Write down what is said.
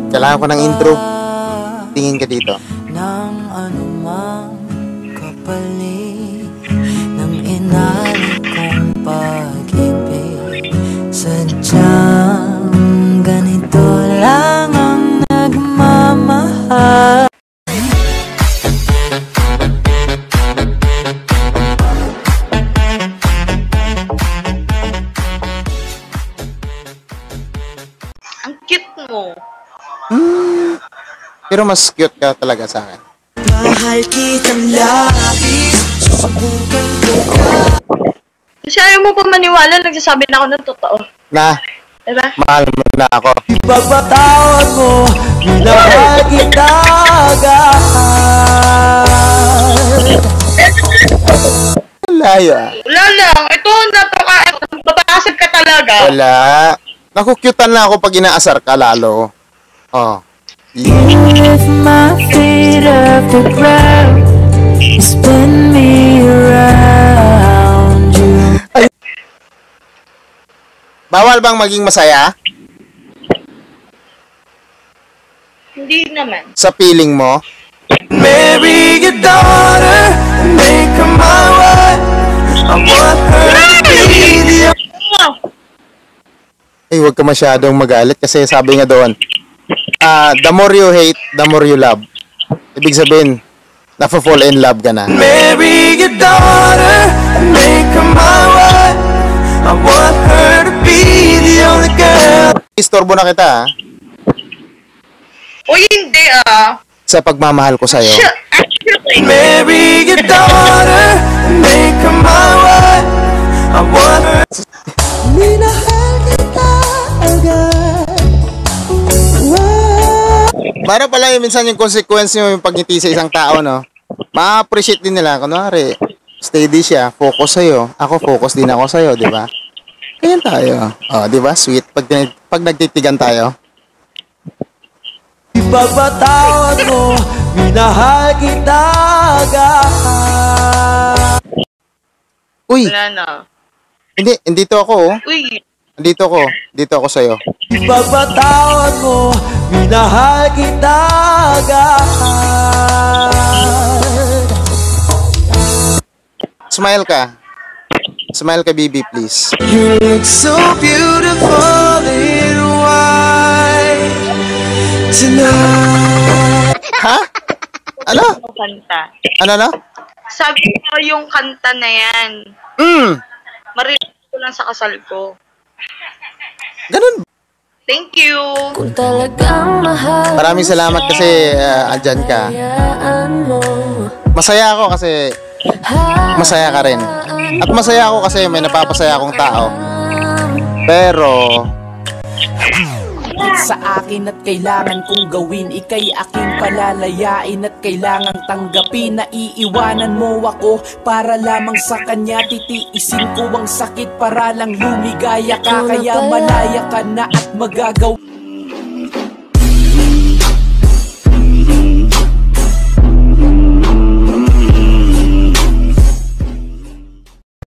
Kailangan ko ng intro. Tingin ka dito. Nang anumang kapalit ng inalit kong pag-ibig, sadyang ganito lang ang nagmamahal. Ang cute mo. Pero mas cute ka talaga sa akin. Mahal kitang labis, susubukan ko ka. Kasi ayaw mo pa maniwala, nagsasabi na ako ng totoo. Na, Diba? mahal mo na ako. Ipagpatawad mo, minahal kita agad. Layo ah. Wala lang. Ito, napapasag ka talaga. Wala. Nakukyutan na ako pag inaasar ka lalo. Oh. Lift my feet off the ground, spin me around you. Bawal bang maging masaya? Hindi naman. Sa feeling mo? Marry your daughter and make her my wife. I want her to be the Eh, huwag ka masyadong magalit kasi sabi nga doon, the more you hate, the more you love. Ibig sabihin, nafa-fall in love ka na. Marry your daughter and make her my wife. I want her to be the only girl. Istorbo na kita Uy, hindi sa pagmamahal ko sa'yo. Actually, Marry your daughter and make her my wife. I want her. Minahal kita agad. Para pala yung minsan yung consequence nyo yung pagngiti sa isang tao, no? Ma-appreciate din nila. Kunwari, steady siya, focus sa'yo. Ako, focus din ako sa'yo, di ba? Ganyan tayo. Oh, di ba? Sweet. Pag nagtitigan tayo. Ipagpatawad mo, minahal kita agad. Uy, wala na. hindi, dito ako, oh. Uy, Dito ako sa'yo. Ipagpatawad mo, minahal kita agad. Smile ka. Smile ka, baby, please. You look so beautiful in white tonight. Ha? Ano? yung kanta. Ano? Sabi ko yung kanta na yan. Marinig ko lang sa kasal ko. Ganun. Thank you. Kung talagang mahal. Maraming salamat kasi andyan ka. Masaya ako kasi masaya ka rin. At masaya ako kasi may napapasaya akong tao. Pero sa akin at kailangan kong gawin, ika'y aking palalayain at kailangang tanggapin na iiwanan mo ako para lamang sa kanya. Titiisin ko ang sakit para lang lumigaya ka, kaya malaya ka na at magagawa.